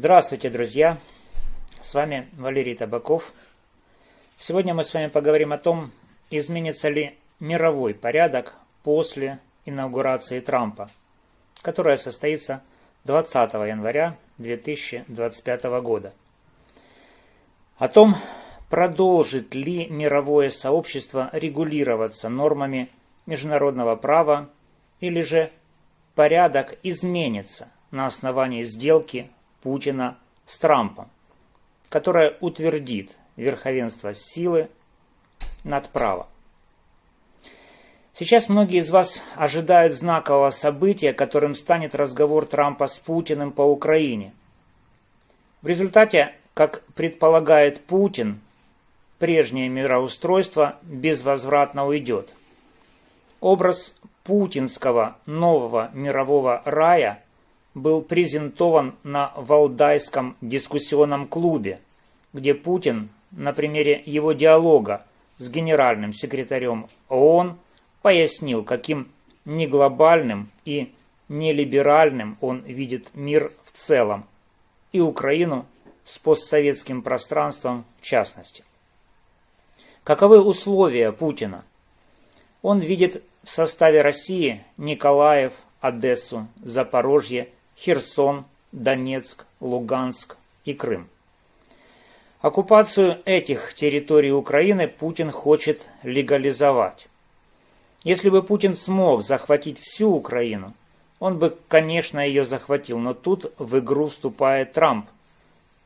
Здравствуйте, друзья! С вами Валерий Табаков. Сегодня мы с вами поговорим о том, изменится ли мировой порядок после инаугурации Трампа, которая состоится 20 января 2025 года. О том, продолжит ли мировое сообщество регулироваться нормами международного права или же порядок изменится на основании сделки Путина с Трампом, которая утвердит верховенство силы над правом. Сейчас многие из вас ожидают знакового события, которым станет разговор Трампа с Путиным по Украине. В результате, как предполагает Путин, прежнее мироустройство безвозвратно уйдет. Образ путинского нового мирового рая был презентован на Валдайском дискуссионном клубе, где Путин на примере его диалога с генеральным секретарем ООН пояснил, каким неглобальным и нелиберальным он видит мир в целом и Украину с постсоветским пространством в частности. Каковы условия Путина? Он видит в составе России Николаев, Одессу, Запорожье, Херсон, Донецк, Луганск и Крым. Оккупацию этих территорий Украины Путин хочет легализовать. Если бы Путин смог захватить всю Украину, он бы, конечно, ее захватил, но тут в игру вступает Трамп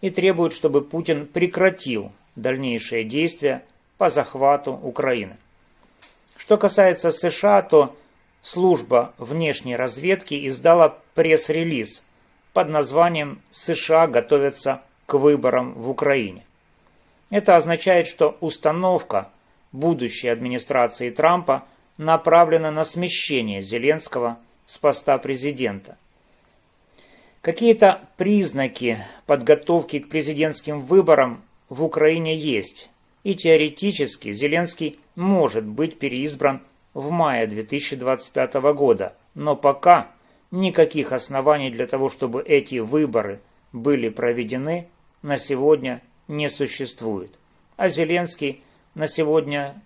и требует, чтобы Путин прекратил дальнейшие действия по захвату Украины. Что касается США, то служба внешней разведки издала пресс-релиз под названием «США готовятся к выборам в Украине». Это означает, что установка будущей администрации Трампа направлена на смещение Зеленского с поста президента. Какие-то признаки подготовки к президентским выборам в Украине есть, и теоретически Зеленский может быть переизбран в мае 2025 года, но пока никаких оснований для того, чтобы эти выборы были проведены, на сегодня не существует. А Зеленский на сегодня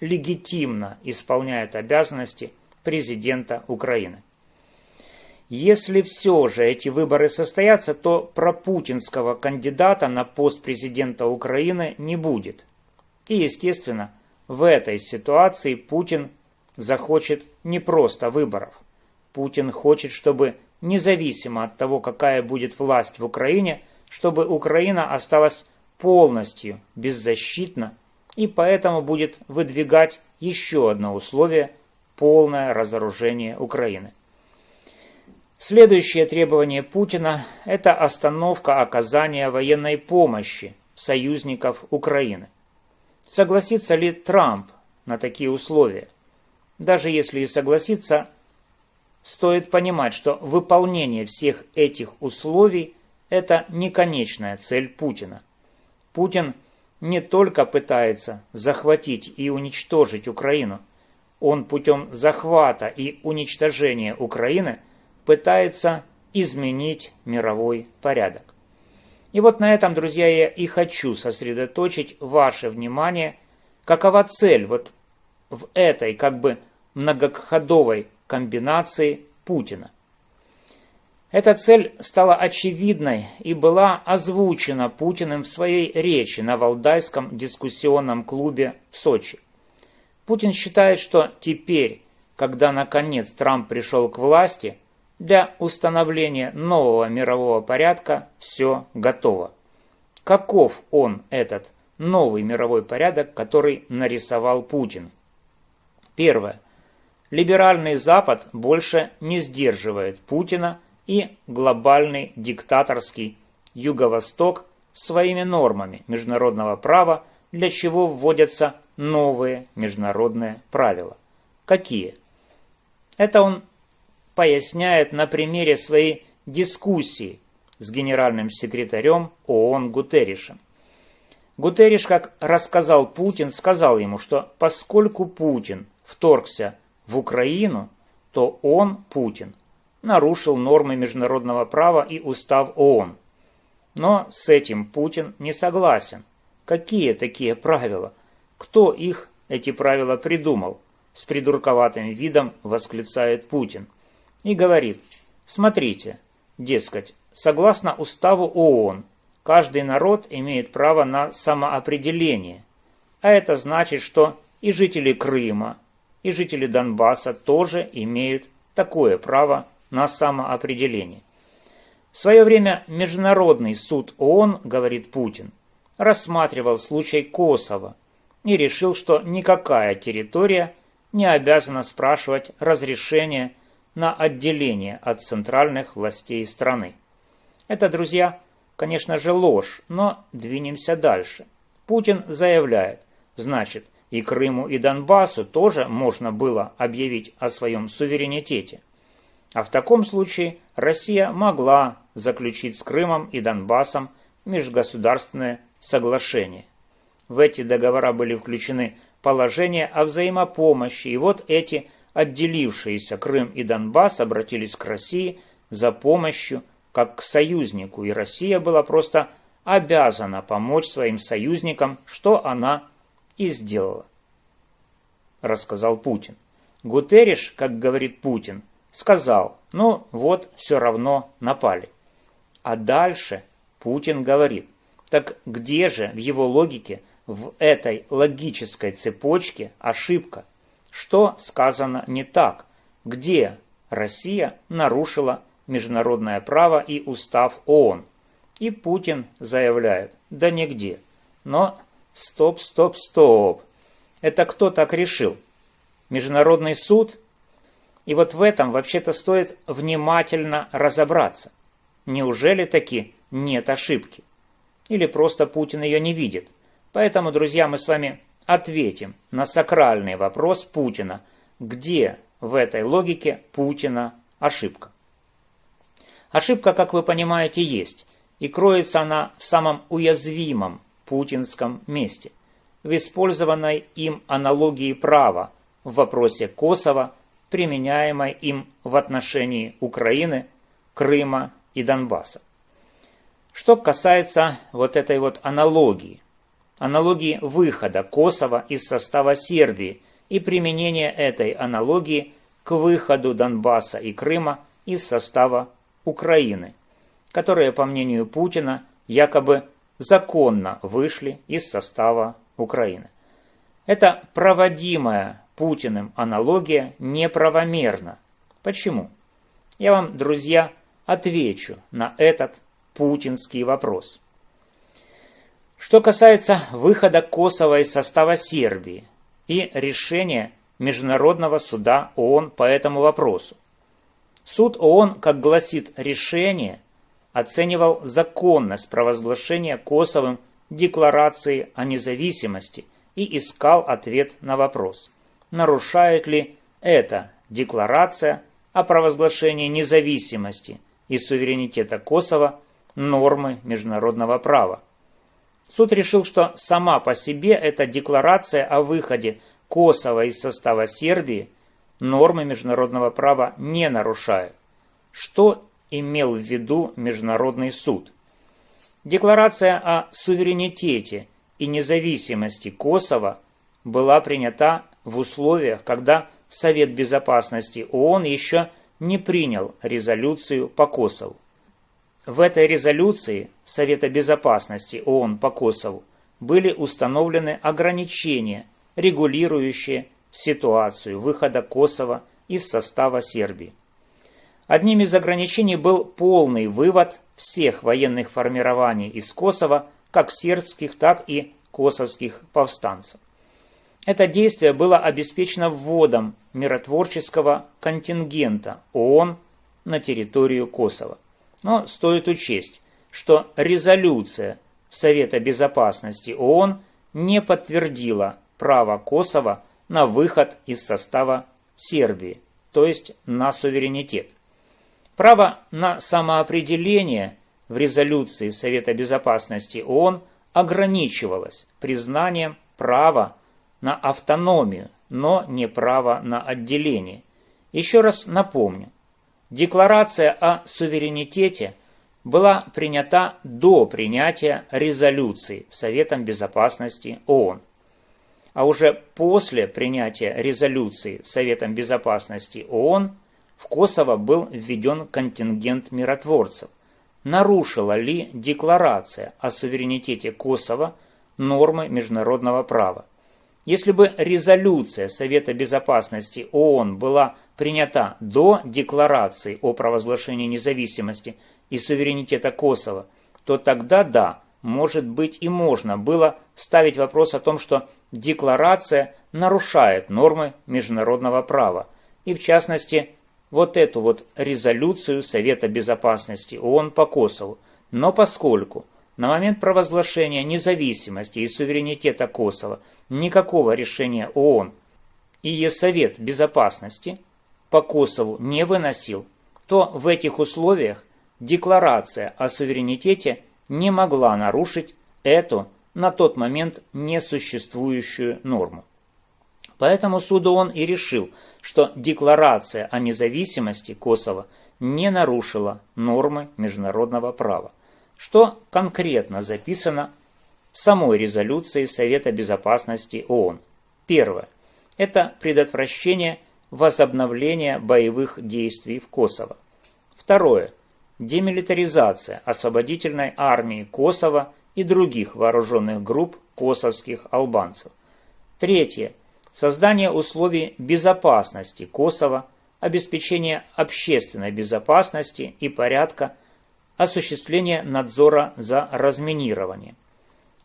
легитимно исполняет обязанности президента Украины. Если все же эти выборы состоятся, то пропутинского кандидата на пост президента Украины не будет. И, естественно, в этой ситуации Путин захочет не просто выборов. Путин хочет, чтобы независимо от того, какая будет власть в Украине, чтобы Украина осталась полностью беззащитна, и поэтому будет выдвигать еще одно условие – полное разоружение Украины. Следующее требование Путина – это остановка оказания военной помощи союзников Украины. Согласится ли Трамп на такие условия? Даже если и согласиться, стоит понимать, что выполнение всех этих условий – это не конечная цель Путина. Путин не только пытается захватить и уничтожить Украину, он путем захвата и уничтожения Украины пытается изменить мировой порядок. И вот на этом, друзья, я и хочу сосредоточить ваше внимание, какова цель вот в этой как бы многоходовой комбинации Путина. Эта цель стала очевидной и была озвучена Путиным в своей речи на Валдайском дискуссионном клубе в Сочи. Путин считает, что теперь, когда наконец Трамп пришел к власти, для установления нового мирового порядка все готово. Каков он, этот новый мировой порядок, который нарисовал Путин? Первое. Либеральный Запад больше не сдерживает Путина и глобальный диктаторский Юго-Восток своими нормами международного права, для чего вводятся новые международные правила. Какие? Это он поясняет на примере своей дискуссии с генеральным секретарем ООН Гутерришем. Гутерриш, как рассказал Путин, сказал ему, что поскольку Путин вторгся в Украину, то он, Путин, нарушил нормы международного права и устав ООН. Но с этим Путин не согласен. Какие такие правила? Кто их, эти правила, придумал? С придурковатым видом восклицает Путин. И говорит: смотрите, дескать, согласно уставу ООН, каждый народ имеет право на самоопределение. А это значит, что и жители Крыма, и жители Донбасса тоже имеют такое право на самоопределение. В свое время Международный суд ООН, говорит Путин, рассматривал случай Косово и решил, что никакая территория не обязана спрашивать разрешение на отделение от центральных властей страны. Это, друзья, конечно же, ложь, но двинемся дальше. Путин заявляет, значит, и Крыму, и Донбассу тоже можно было объявить о своем суверенитете. А в таком случае Россия могла заключить с Крымом и Донбассом межгосударственное соглашение. В эти договора были включены положения о взаимопомощи, и вот эти отделившиеся Крым и Донбасс обратились к России за помощью как к союзнику, и Россия была просто обязана помочь своим союзникам, что она и сделала, рассказал Путин. Гутерриш, как говорит Путин, сказал: ну вот, все равно напали. А дальше Путин говорит: так где же в его логике, в этой логической цепочке ошибка? Что сказано не так? Где Россия нарушила международное право и устав ООН? И Путин заявляет: да нигде. Но стоп. Это кто так решил? Международный суд? И вот в этом вообще-то стоит внимательно разобраться. Неужели таки нет ошибки? Или просто Путин ее не видит? Поэтому, друзья, мы с вами ответим на сакральный вопрос Путина. Где в этой логике Путина ошибка? Ошибка, как вы понимаете, есть. И кроется она в самом уязвимом путинском месте. В использованной им аналогии права в вопросе Косово, применяемой им в отношении Украины, Крыма и Донбасса. Что касается вот этой вот аналогии выхода Косово из состава Сербии и применения этой аналогии к выходу Донбасса и Крыма из состава Украины, которые, по мнению Путина, якобы законно вышли из состава Украины. Эта проводимая Путиным аналогия неправомерна. Почему? Я вам, друзья, отвечу на этот путинский вопрос. Что касается выхода Косово из состава Сербии и решения Международного суда ООН по этому вопросу. Суд ООН, как гласит решение, оценивал законность провозглашения Косовым декларации о независимости и искал ответ на вопрос, нарушает ли эта декларация о провозглашении независимости и суверенитета Косово нормы международного права. Суд решил, что сама по себе эта декларация о выходе Косово из состава Сербии нормы международного права не нарушает. Что имел в виду Международный суд? Декларация о суверенитете и независимости Косово была принята в условиях, когда Совет Безопасности ООН еще не принял резолюцию по Косову. В этой резолюции Совета Безопасности ООН по Косову были установлены ограничения, регулирующие ситуацию выхода Косово из состава Сербии. Одним из ограничений был полный вывод всех военных формирований из Косово, как сербских, так и косовских повстанцев. Это действие было обеспечено вводом миротворческого контингента ООН на территорию Косово. Но стоит учесть, что резолюция Совета Безопасности ООН не подтвердила право Косово на выход из состава Сербии, то есть на суверенитет. Право на самоопределение в резолюции Совета Безопасности ООН ограничивалось признанием права на автономию, но не право на отделение. Еще раз напомню, декларация о суверенитете была принята до принятия резолюции Советом Безопасности ООН. А уже после принятия резолюции Советом Безопасности ООН в Косово был введен контингент миротворцев. Нарушила ли декларация о суверенитете Косово нормы международного права? Если бы резолюция Совета Безопасности ООН была принята до декларации о провозглашении независимости и суверенитета Косово, то тогда да, может быть и можно было ставить вопрос о том, что декларация нарушает нормы международного права, и в частности вот эту вот резолюцию Совета Безопасности ООН по Косову. Но поскольку на момент провозглашения независимости и суверенитета Косово никакого решения ООН и Совет Безопасности по Косову не выносил, то в этих условиях декларация о суверенитете не могла нарушить эту на тот момент несуществующую норму. Поэтому суд ООН и решил, что декларация о независимости Косово не нарушила нормы международного права, что конкретно записано в самой резолюции Совета Безопасности ООН. Первое. Это предотвращение возобновления боевых действий в Косово. Второе. Демилитаризация освободительной армии Косово и других вооруженных групп косовских албанцев. Третье. Создание условий безопасности Косово, обеспечение общественной безопасности и порядка, осуществление надзора за разминированием.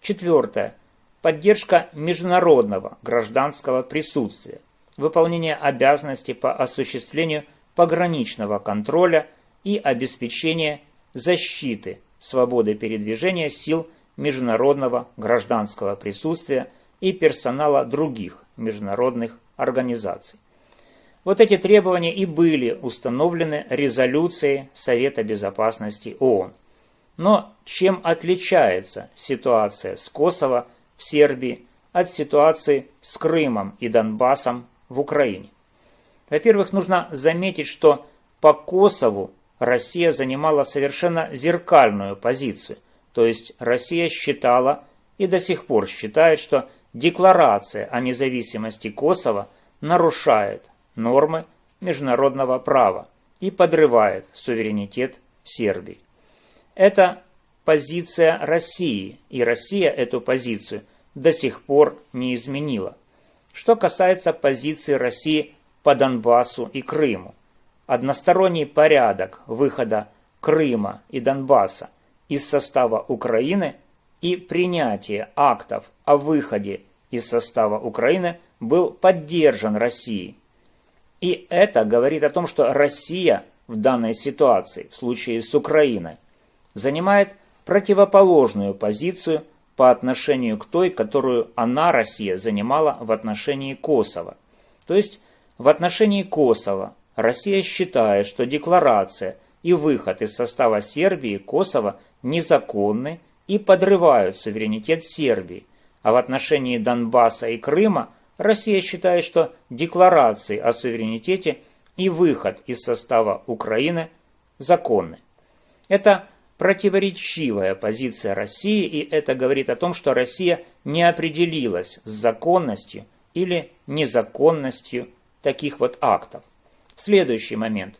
Четвертое. Поддержка международного гражданского присутствия, выполнение обязанностей по осуществлению пограничного контроля и обеспечение защиты свободы передвижения сил международного гражданского присутствия и персонала других международных организаций. Вот эти требования и были установлены резолюцией Совета Безопасности ООН. Но чем отличается ситуация с Косово в Сербии от ситуации с Крымом и Донбассом в Украине? Во-первых, нужно заметить, что по Косову Россия занимала совершенно зеркальную позицию, то есть Россия считала и до сих пор считает, что декларация о независимости Косово нарушает нормы международного права и подрывает суверенитет Сербии. Это позиция России, и Россия эту позицию до сих пор не изменила. Что касается позиции России по Донбассу и Крыму, односторонний порядок выхода Крыма и Донбасса из состава Украины и принятие актов о выходе из состава Украины был поддержан Россией. И это говорит о том, что Россия в данной ситуации, в случае с Украиной, занимает противоположную позицию по отношению к той, которую она, Россия, занимала в отношении Косово. То есть в отношении Косово Россия считает, что декларация и выход из состава Сербии Косово незаконны и подрывают суверенитет Сербии, а в отношении Донбасса и Крыма Россия считает, что декларации о суверенитете и выход из состава Украины законны. Это противоречивая позиция России, и это говорит о том, что Россия не определилась с законностью или незаконностью таких вот актов. Следующий момент.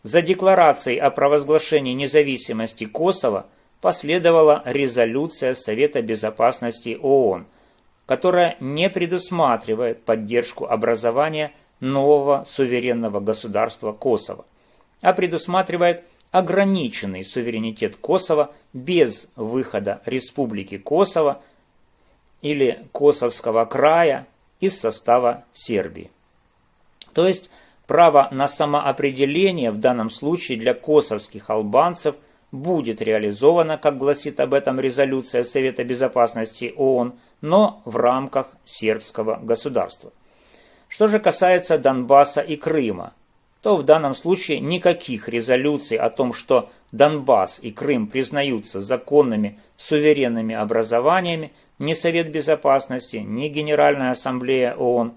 За декларацией о провозглашении независимости Косово последовала резолюция Совета Безопасности ООН, которая не предусматривает поддержку образования нового суверенного государства Косово, а предусматривает ограниченный суверенитет Косово без выхода Республики Косово или Косовского края из состава Сербии. То есть право на самоопределение в данном случае для косовских албанцев будет реализовано, как гласит об этом резолюция Совета Безопасности ООН, но в рамках сербского государства. Что же касается Донбасса и Крыма, то в данном случае никаких резолюций о том, что Донбасс и Крым признаются законными суверенными образованиями, ни Совет Безопасности, ни Генеральная Ассамблея ООН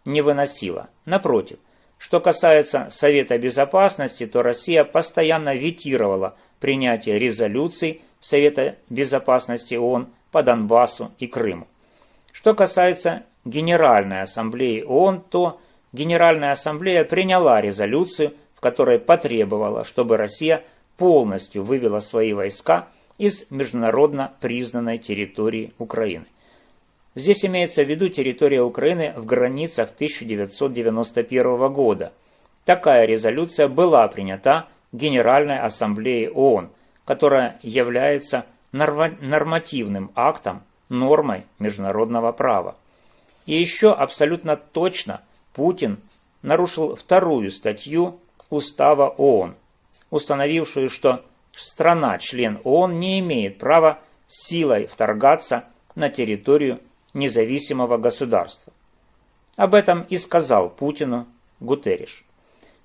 не выносила. Напротив, что касается Совета Безопасности, то Россия постоянно ветировала принятия резолюций Совета Безопасности ООН по Донбассу и Крыму. Что касается Генеральной Ассамблеи ООН, то Генеральная Ассамблея приняла резолюцию, в которой потребовала, чтобы Россия полностью вывела свои войска из международно признанной территории Украины. Здесь имеется в виду территория Украины в границах 1991 года. Такая резолюция была принята Генеральной Ассамблеей ООН, которая является нормативным актом, нормой международного права. И еще абсолютно точно Путин нарушил вторую статью Устава ООН, установившую, что страна-член ООН не имеет права силой вторгаться на территорию независимого государства. Об этом и сказал Путину Гутерриш.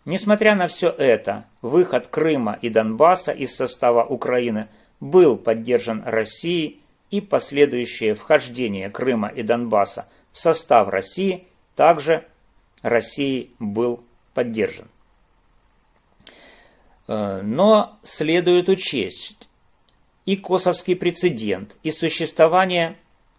Несмотря на все это, выход Крыма и Донбасса из состава Украины был поддержан Россией, и последующее вхождение Крыма и Донбасса в состав России также Россией был поддержан. Но следует учесть и косовский прецедент, и существование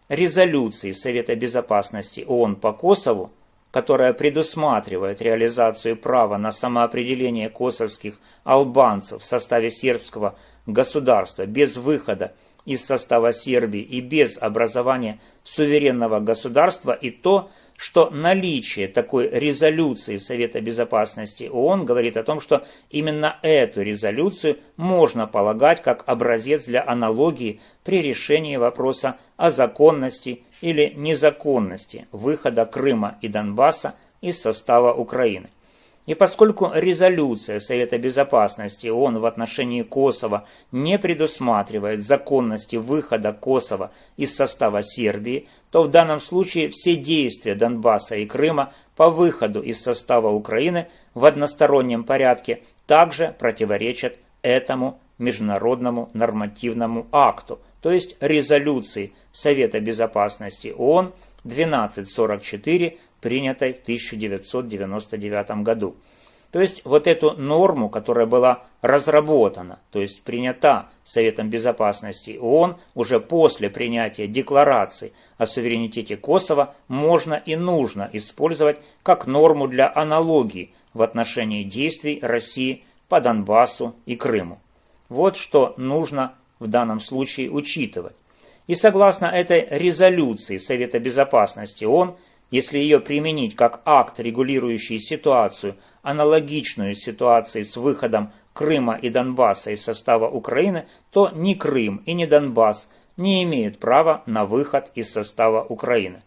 резолюции Совета Безопасности ООН по Косову, которая предусматривает реализацию права на самоопределение косовских албанцев в составе сербского государства без выхода из состава Сербии и без образования суверенного государства, и то, что наличие такой резолюции Совета Безопасности ООН говорит о том, что именно эту резолюцию можно полагать как образец для аналогии при решении вопроса о законности или незаконности выхода Крыма и Донбасса из состава Украины. И поскольку резолюция Совета Безопасности ООН в отношении Косово не предусматривает законности выхода Косово из состава Сербии, то в данном случае все действия Донбасса и Крыма по выходу из состава Украины в одностороннем порядке также противоречат этому международному нормативному акту, то есть резолюции Совета Безопасности ООН 1244, принятой в 1999 году. То есть вот эту норму, которая была разработана, то есть принята Советом Безопасности ООН уже после принятия декларации о суверенитете Косово, можно и нужно использовать как норму для аналогии в отношении действий России по Донбассу и Крыму. Вот что нужно в данном случае учитывать. И согласно этой резолюции Совета Безопасности ООН, если ее применить как акт, регулирующий ситуацию, аналогичную ситуации с выходом Крыма и Донбасса из состава Украины, то ни Крым и ни Донбасс не имеют права на выход из состава Украины.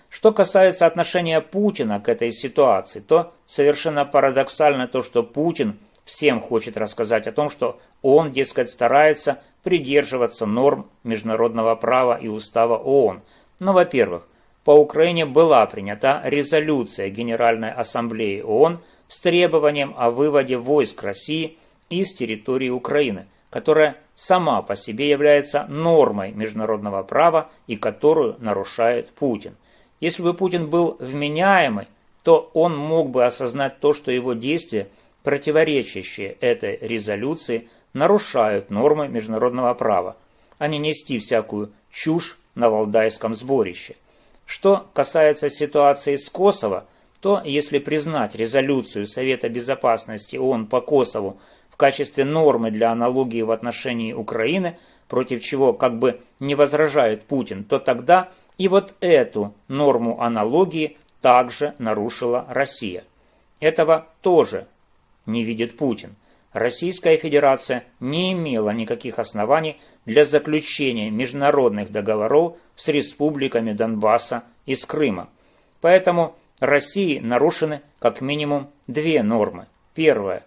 Что касается отношения Путина к этой ситуации, то совершенно парадоксально то, что Путин всем хочет рассказать о том, что он, дескать, старается придерживаться норм международного права и устава ООН. Но, во-первых, по Украине была принята резолюция Генеральной Ассамблеи ООН с требованием о выводе войск России из территории Украины, которая сама по себе является нормой международного права и которую нарушает Путин. Если бы Путин был вменяемый, то он мог бы осознать то, что его действия, противоречащие этой резолюции, нарушают нормы международного права, а не нести всякую чушь на Валдайском сборище. Что касается ситуации с Косово, то если признать резолюцию Совета Безопасности ООН по Косову в качестве нормы для аналогии в отношении Украины, против чего как бы не возражает Путин, то тогда и вот эту норму аналогии также нарушила Россия. Этого тоже не видит Путин. Российская Федерация не имела никаких оснований для заключения международных договоров с республиками Донбасса и с Крыма. Поэтому России нарушены как минимум две нормы. Первая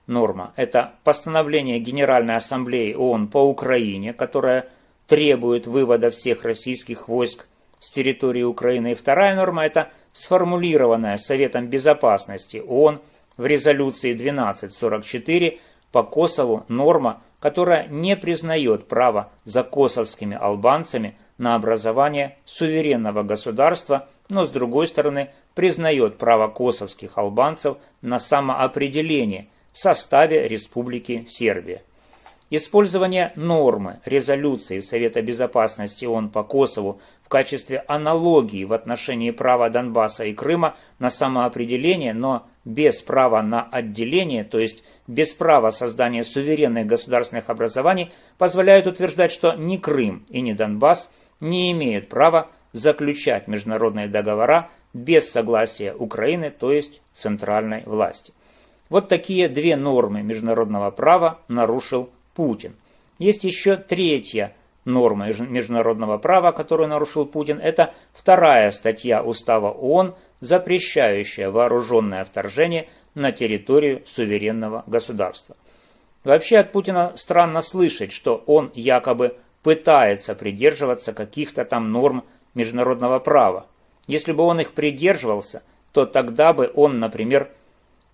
норма – это постановление Генеральной Ассамблеи ООН по Украине, которое требует вывода всех российских войск с территории Украины. И вторая норма – это сформулированная Советом Безопасности ООН в резолюции 1244 по Косову норма, которая не признает право за косовскими албанцами на образование суверенного государства, но с другой стороны признает право косовских албанцев на самоопределение в составе Республики Сербия. Использование нормы резолюции Совета Безопасности ООН по Косову в качестве аналогии в отношении права Донбасса и Крыма на самоопределение, но без права на отделение, то есть без права создания суверенных государственных образований, позволяют утверждать, что ни Крым и ни Донбасс не имеют права заключать международные договора без согласия Украины, то есть центральной власти. Вот такие две нормы международного права нарушил Путин. Есть еще третья норма международного права, которую нарушил Путин. Это вторая статья Устава ООН, запрещающая вооруженное вторжение на территорию суверенного государства. Вообще от Путина странно слышать, что он якобы пытается придерживаться каких-то там норм международного права. Если бы он их придерживался, то тогда бы он, например,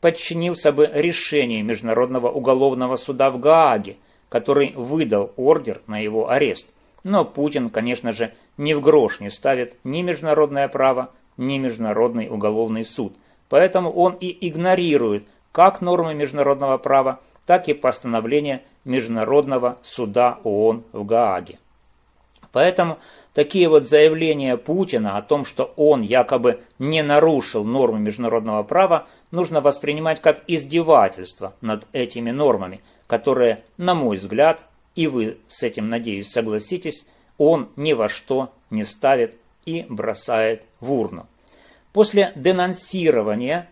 подчинился бы решению Международного уголовного суда в Гааге, который выдал ордер на его арест. Но Путин, конечно же, ни в грош не ставит ни международное право, ни Международный уголовный суд. Поэтому он и игнорирует как нормы международного права, так и постановление Международного суда ООН в Гааге. Поэтому такие вот заявления Путина о том, что он якобы не нарушил нормы международного права, нужно воспринимать как издевательство над этими нормами, которые, на мой взгляд, и вы с этим, надеюсь, согласитесь, он ни во что не ставит и бросает в урну. После денонсирования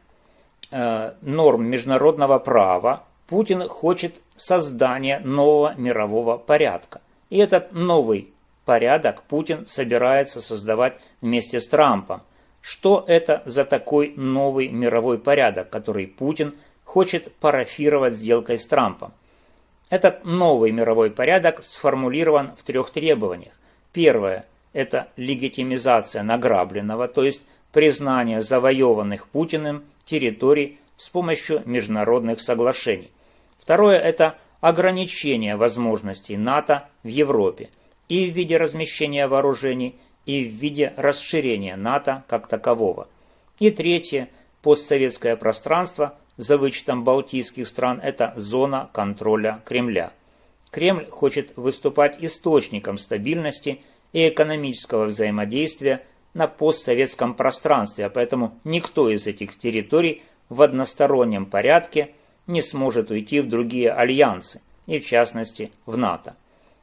норм международного права Путин хочет создания нового мирового порядка. И этот новый порядок Путин собирается создавать вместе с Трампом. Что это за такой новый мировой порядок, который Путин хочет парафировать сделкой с Трампом? Этот новый мировой порядок сформулирован в 3 требованиях. Первое – это легитимизация награбленного, то есть признание завоеванных Путиным территорий с помощью международных соглашений. Второе – это ограничение возможностей НАТО в Европе и в виде размещения вооружений, и в виде расширения НАТО как такового. И третье – постсоветское пространство за вычетом балтийских стран – это зона контроля Кремля. Кремль хочет выступать источником стабильности и экономического взаимодействия на постсоветском пространстве, а поэтому никто из этих территорий в одностороннем порядке не сможет уйти в другие альянсы, и в частности в НАТО.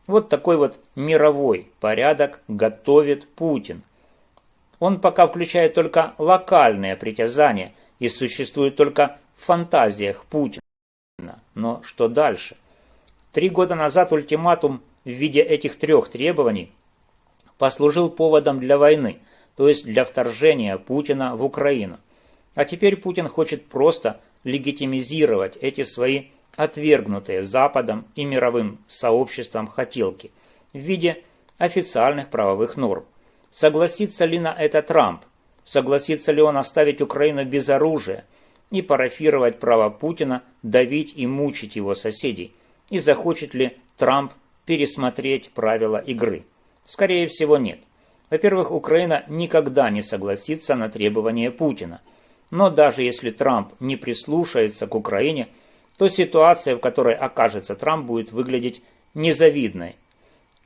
Вот такой вот мировой порядок готовит Путин. Он пока включает только локальные притязания и существует только в фантазиях Путина. Но что дальше? 3 года назад ультиматум в виде этих 3 требований послужил поводом для войны, то есть для вторжения Путина в Украину. А теперь Путин хочет просто легитимизировать эти свои отвергнутые Западом и мировым сообществом хотелки в виде официальных правовых норм. Согласится ли на это Трамп? Согласится ли он оставить Украину без оружия и парафировать право Путина давить и мучить его соседей? И захочет ли Трамп пересмотреть правила игры? Скорее всего, нет. Во-первых, Украина никогда не согласится на требования Путина. Но даже если Трамп не прислушается к Украине, то ситуация, в которой окажется Трамп, будет выглядеть незавидной.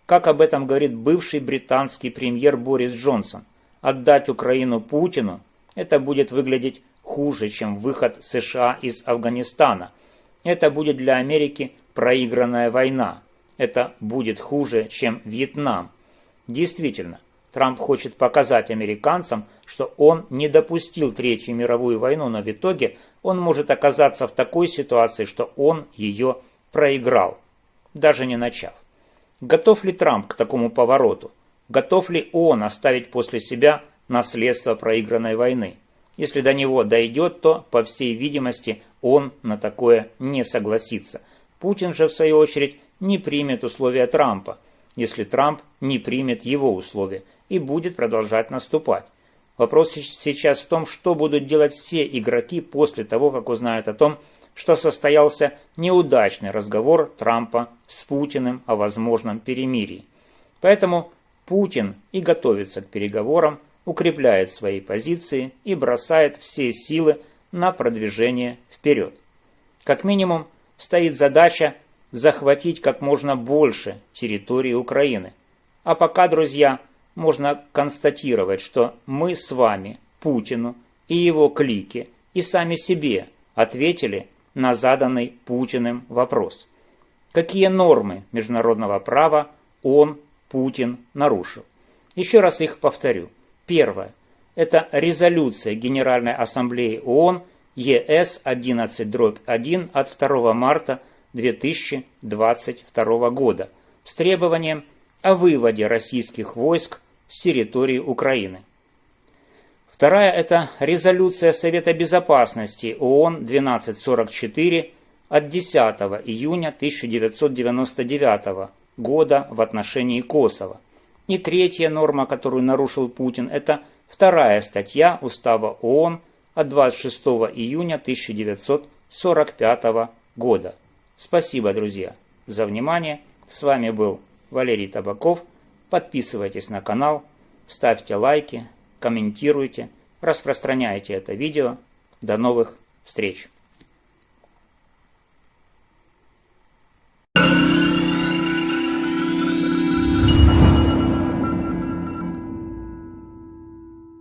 Как об этом говорит бывший британский премьер Борис Джонсон, отдать Украину Путину – это будет выглядеть хуже, чем выход США из Афганистана. Это будет для Америки проигранная война. Это будет хуже, чем Вьетнам. Действительно, Трамп хочет показать американцам, что он не допустил Третью мировую войну, но в итоге он может оказаться в такой ситуации, что он ее проиграл, даже не начав. Готов ли Трамп к такому повороту? Готов ли он оставить после себя наследство проигранной войны? Если до него дойдет, то, по всей видимости, он на такое не согласится. Путин же, в свою очередь, не примет условия Трампа, если Трамп не примет его условия и будет продолжать наступать. Вопрос сейчас в том, что будут делать все игроки после того, как узнают о том, что состоялся неудачный разговор Трампа с Путиным о возможном перемирии. Поэтому Путин и готовится к переговорам, укрепляет свои позиции и бросает все силы на продвижение вперед. Как минимум, стоит задача захватить как можно больше территории Украины. А пока, друзья, можно констатировать, что мы с вами, Путину и его клике, и сами себе ответили на заданный Путиным вопрос. Какие нормы международного права он, Путин, нарушил? Еще раз их повторю. Первое. Это резолюция Генеральной Ассамблеи ООН ЕС 11/1 от 2 марта 2022 года с требованием о выводе российских войск с территории Украины. Вторая – это резолюция Совета Безопасности ООН 1244 от 10 июня 1999 года в отношении Косово. И третья норма, которую нарушил Путин, это вторая статья Устава ООН от 26 июня 1945 года. Спасибо, друзья, за внимание. С вами был Валерий Табаков. Подписывайтесь на канал, ставьте лайки, комментируйте, распространяйте это видео. До новых встреч!